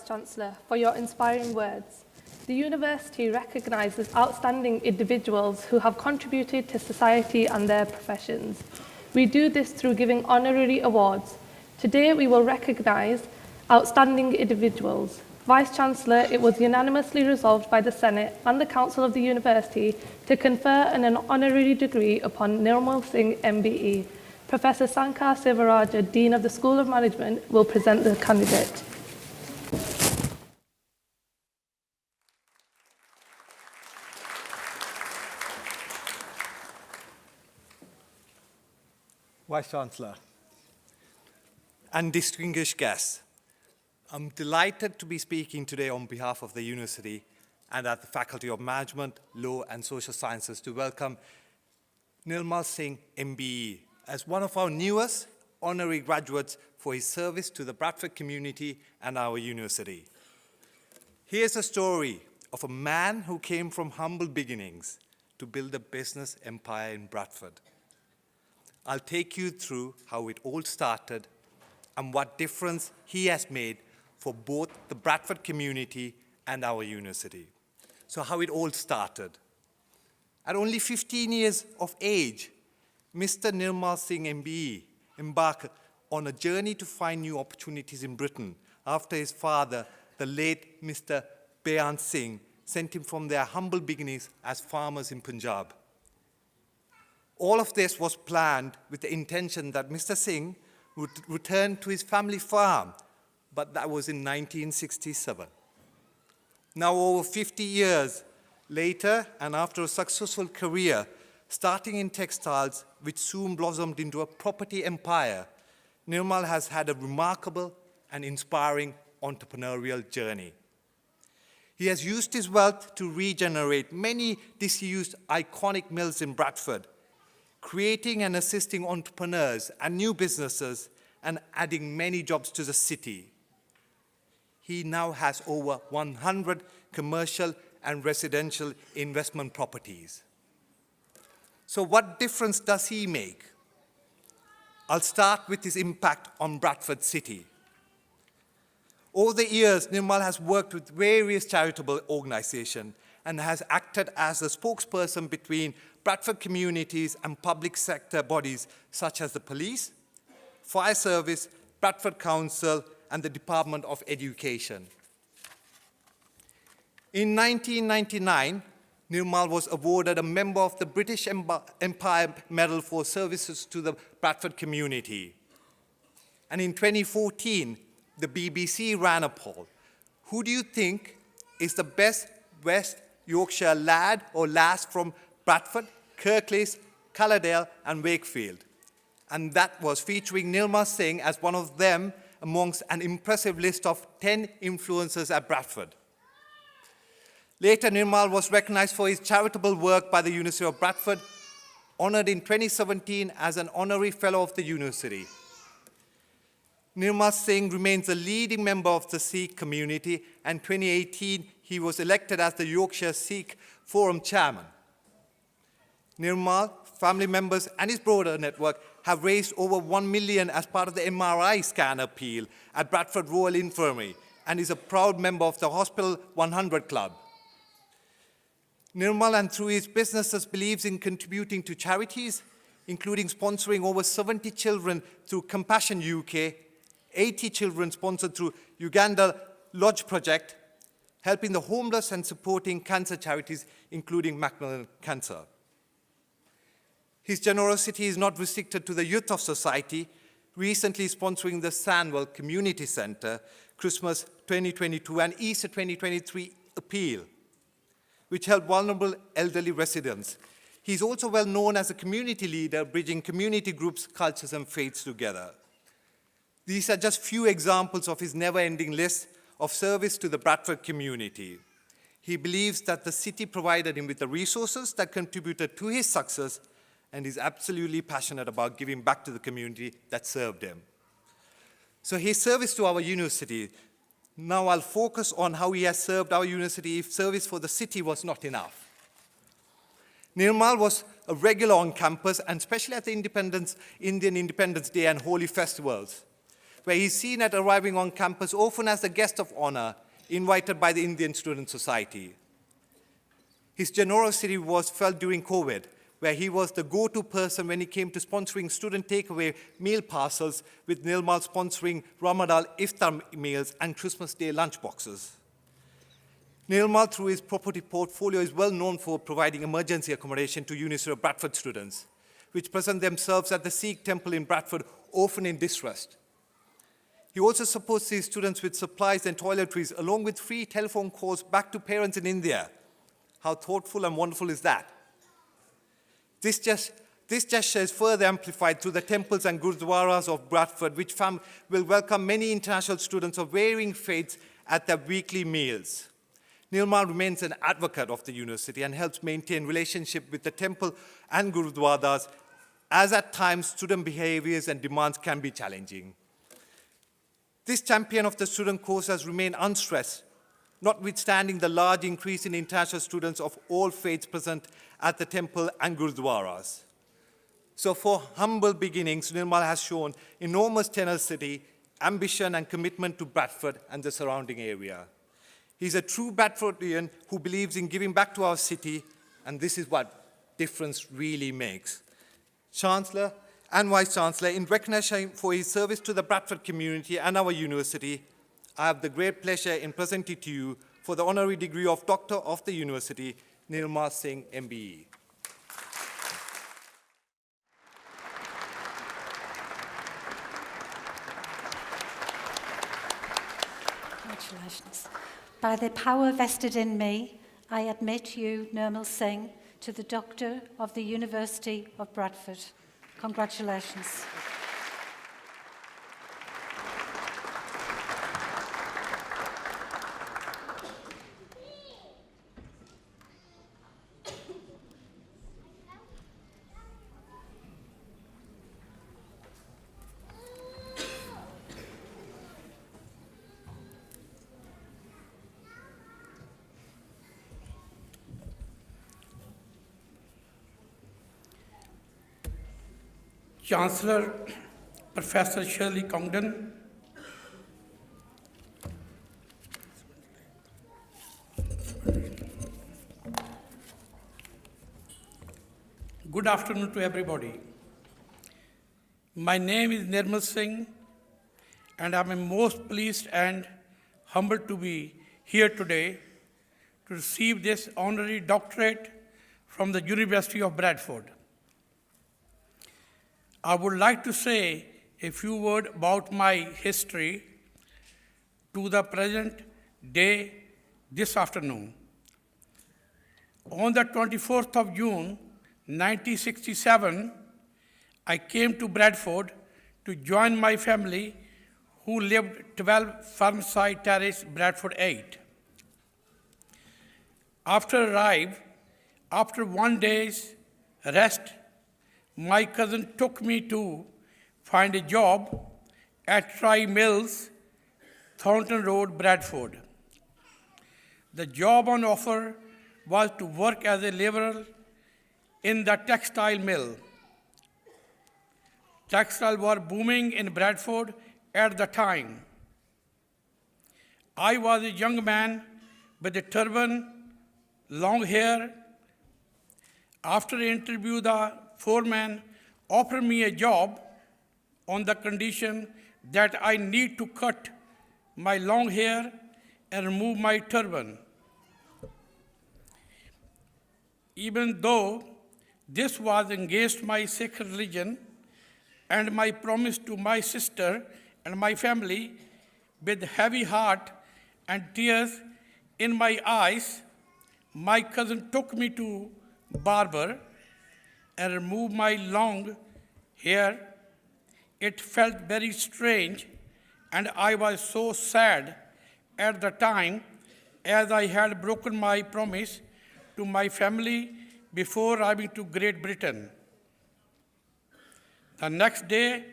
Vice-Chancellor, for your inspiring words. The university recognises outstanding individuals who have contributed to society and their professions. We do this through giving honorary awards. Today, we will recognise outstanding individuals. Vice-Chancellor, it was unanimously resolved by the Senate and the Council of the University to confer an honorary degree upon Nirmal Singh MBE. Professor Sankar Sivaraja, Dean of the School of Management, will present the candidate. Vice-Chancellor and distinguished guests, I'm delighted to be speaking today on behalf of the University and at the Faculty of Management, Law and Social Sciences to welcome Nirmal Singh MBE as one of our newest honorary graduates for his service to the Bradford community and our university. Here's a story of a man who came from humble beginnings to build a business empire in Bradford. I'll take you through how it all started and what difference he has made for both the Bradford community and our university. So how it all started. At only 15 years of age, Mr. Nirmal Singh MBE embarked on a journey to find new opportunities in Britain after his father, the late Mr. Beyan Singh, sent him from their humble beginnings as farmers in Punjab. All of this was planned with the intention that Mr. Singh would return to his family farm, but that was in 1967. Now, over 50 years later, and after a successful career, starting in textiles, which soon blossomed into a property empire, Nirmal has had a remarkable and inspiring entrepreneurial journey. He has used his wealth to regenerate many disused iconic mills in Bradford, creating and assisting entrepreneurs and new businesses and adding many jobs to the city. He now has over 100 commercial and residential investment properties. So what difference does he make? I'll start with his impact on Bradford City. Over the years, Nirmal has worked with various charitable organizations and has acted as a spokesperson between Bradford communities and public sector bodies such as the police, fire service, Bradford Council, and the Department of Education. In 1999, Nirmal was awarded a member of the British Empire Medal for services to the Bradford community. And in 2014, the BBC ran a poll. Who do you think is the best West Yorkshire lad or lass from Bradford, Kirklees, Calderdale, and Wakefield? And that was featuring Nirmal Singh as one of them amongst an impressive list of 10 influencers at Bradford. Later, Nirmal was recognized for his charitable work by the University of Bradford, honored in 2017 as an honorary fellow of the university. Nirmal Singh remains a leading member of the Sikh community, and in 2018, he was elected as the Yorkshire Sikh Forum chairman. Nirmal, family members, and his broader network have raised over 1 million as part of the MRI scan appeal at Bradford Royal Infirmary and is a proud member of the Hospital 100 Club. Nirmal, and through his businesses, believes in contributing to charities, including sponsoring over 70 children through Compassion UK, 80 children sponsored through Uganda Lodge Project, helping the homeless and supporting cancer charities, including Macmillan Cancer. His generosity is not restricted to the youth of society, recently sponsoring the Sandwell Community Centre, Christmas 2022 and Easter 2023 appeal, which helped vulnerable elderly residents. He's also well known as a community leader, bridging community groups, cultures, and faiths together. These are just few examples of his never-ending list of service to the Bradford community. He believes that the city provided him with the resources that contributed to his success, and is absolutely passionate about giving back to the community that served him. So his service to our university, now I'll focus on how he has served our university if service for the city was not enough. Nirmal was a regular on campus, and especially at the Indian Independence Day and holy festivals. where he's seen at arriving on campus often as the guest of honor invited by the Indian Student Society. His generosity was felt during COVID, where he was the go-to person when it came to sponsoring student takeaway meal parcels, with Nirmal sponsoring Ramadan iftar meals and Christmas Day lunchboxes. Nirmal, through his property portfolio, is well known for providing emergency accommodation to University of Bradford students, which present themselves at the Sikh temple in Bradford, often in distress. He also supports these students with supplies and toiletries, along with free telephone calls back to parents in India. How thoughtful and wonderful is that? This gesture is further amplified through the temples and gurdwaras of Bradford, which will welcome many international students of varying faiths at their weekly meals. Nirmal remains an advocate of the university and helps maintain relationship with the temple and gurdwaras, as at times student behaviors and demands can be challenging. This champion of the student cause has remained unstressed, notwithstanding the large increase in international students of all faiths present at the temple and gurdwaras. So for humble beginnings, Nirmal has shown enormous tenacity, ambition, and commitment to Bradford and the surrounding area. He's a true Bradfordian who believes in giving back to our city, and this is what difference really makes. Chancellor and Vice-Chancellor, in recognition for his service to the Bradford community and our university, I have the great pleasure in presenting to you for the honorary degree of Doctor of the University, Nirmal Singh MBE. Congratulations. By the power vested in me, I admit you, Nirmal Singh, to the Doctor of the University of Bradford. Congratulations. Chancellor Professor Shirley Congdon, good afternoon to everybody. My name is Nirmal Singh, and I'm most pleased and humbled to be here today to receive this honorary doctorate from the University of Bradford. I would like to say a few words about my history to the present day this afternoon. On the 24th of June, 1967, I came to Bradford to join my family who lived 12 Farmside Terrace, Bradford 8. After 1 day's rest, my cousin took me to find a job at Try Mills, Thornton Road, Bradford. The job on offer was to work as a laborer in the textile mill. Textiles were booming in Bradford at the time. I was a young man with a turban, long hair. After the interview, the foreman offered me a job on the condition that I need to cut my long hair and remove my turban. Even though this was against my Sikh religion and my promise to my sister and my family, with heavy heart and tears in my eyes, my cousin took me to barber and removed my long hair. It felt very strange, and I was so sad at the time, as I had broken my promise to my family before arriving to Great Britain. The next day,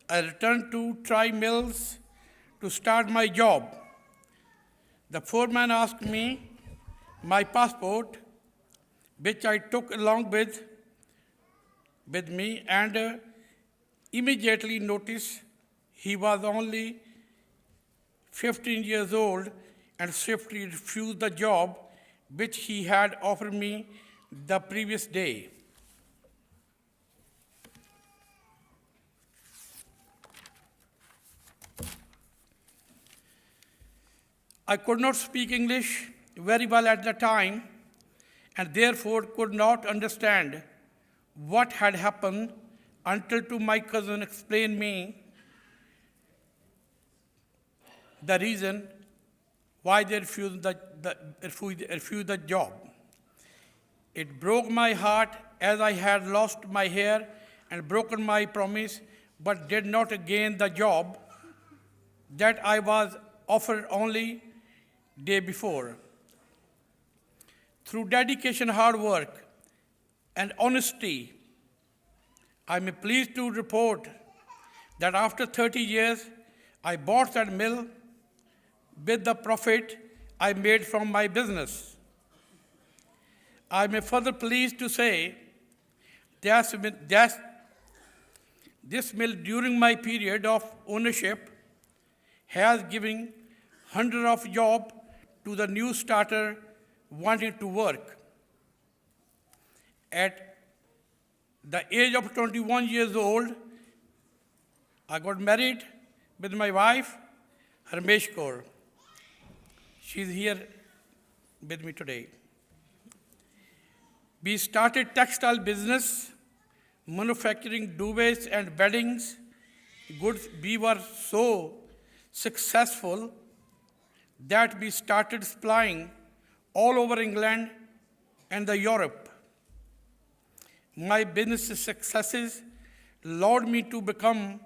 I returned to Try Mills to start my job. The foreman asked me my passport, which I took along with me, and immediately noticed He was only 15 years old and swiftly refused the job which he had offered me the previous day. I could not speak English very well at the time and therefore could not understand what had happened until to my cousin explained me the reason why they refused the job. It broke my heart as I had lost my hair and broken my promise, but did not gain the job that I was offered only day before. Through dedication, hard work, and honesty, I am pleased to report that after 30 years, I bought that mill with the profit I made from my business. I am further pleased to say that this mill during my period of ownership has given hundreds of jobs to the new starter wanting to work. At the age of 21 years old, I got married with my wife, Harmesh Kaur. She's here with me today. We started textile business, manufacturing duvets and beddings. Goods. We were so successful that we started supplying all over England and the Europe. My business successes allowed me to become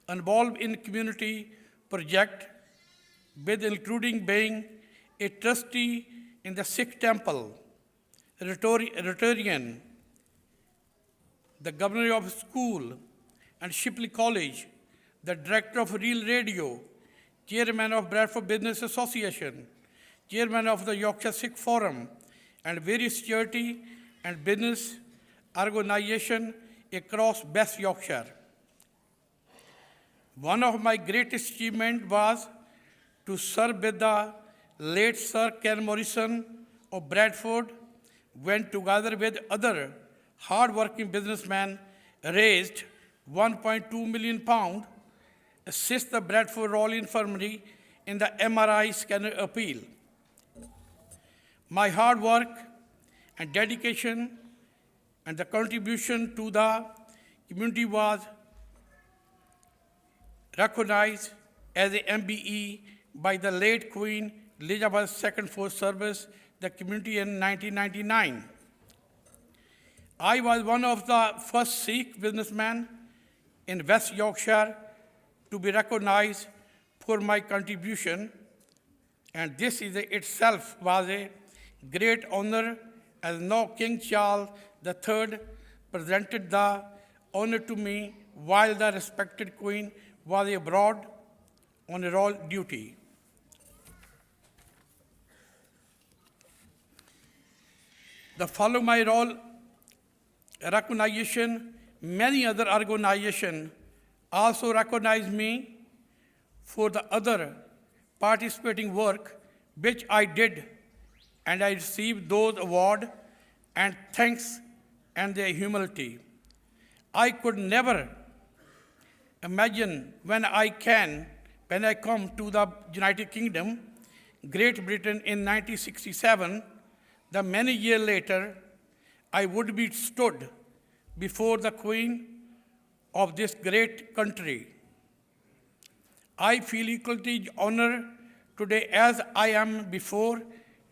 involved in community project, with including being a trustee in the Sikh temple, Rotarian, the governor of school and Shipley College, the director of Real Radio, chairman of Bradford Business Association, chairman of the Yorkshire Sikh Forum, and various charity and business organizations across West Yorkshire. One of my greatest achievements was to serve with the late Sir Ken Morrison of Bradford, when together with other hard-working businessmen raised £1.2 million, assist the Bradford Royal Infirmary in the MRI scanner appeal. My hard work and dedication and the contribution to the community was recognized as a MBE by the late Queen Elizabeth II for service the community in 1999. I was one of the first Sikh businessmen in West Yorkshire to be recognized for my contribution, and this is itself was a great honor, as now King Charles III presented the honor to me while the respected Queen was abroad on a royal duty. The following my role recognition, many other organizations also recognize me for the other participating work which I did, and I received those awards and thanks and their humility. I could never imagine when I come to the United Kingdom, Great Britain in 1967, that many years later, I would be stood before the Queen of this great country. I feel equally honored today as I am before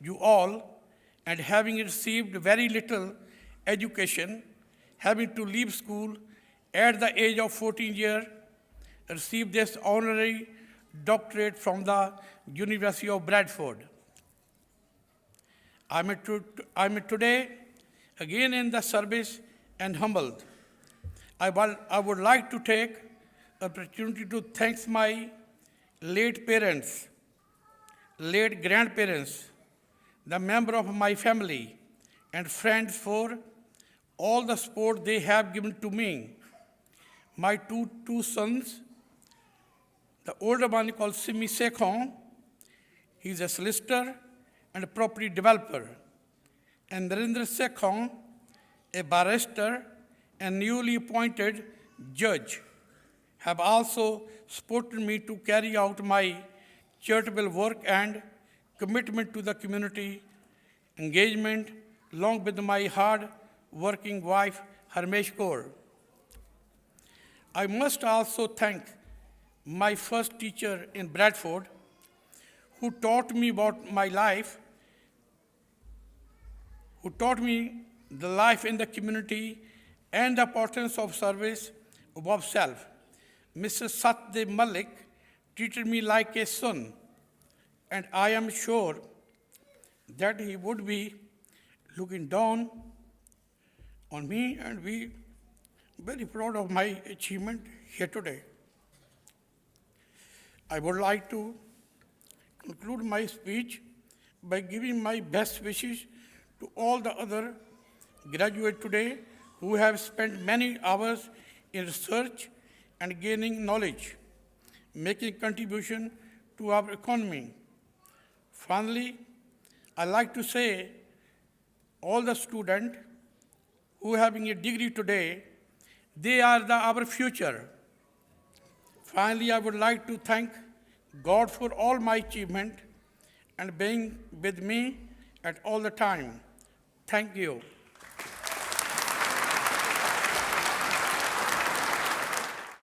you all, and having received very little education, having to leave school at the age of 14 years, received this honorary doctorate from the University of Bradford. I'm today again in the service and humbled. I would like to take opportunity to thank my late parents, late grandparents, the member of my family, and friends for all the support they have given to me. My two sons, The older one called Simi Sekhon, he's a solicitor and a property developer. And Narendra Sekhon, a barrister and newly appointed judge, have also supported me to carry out my charitable work and commitment to the community engagement, along with my hard-working wife, Harmesh Kaur. I must also thank my first teacher in Bradford, who taught me about my life, who taught me the life in the community and the importance of service above self. Mr. Satdev Malik treated me like a son, and I am sure that he would be looking down on me and be very proud of my achievement here today. I would like to conclude my speech by giving my best wishes to all the other graduates today who have spent many hours in research and gaining knowledge, making contribution to our economy. Finally, I like to say all the students who are having a degree today, they are our future. Finally, I would like to thank God for all my achievement and being with me at all the time. Thank you.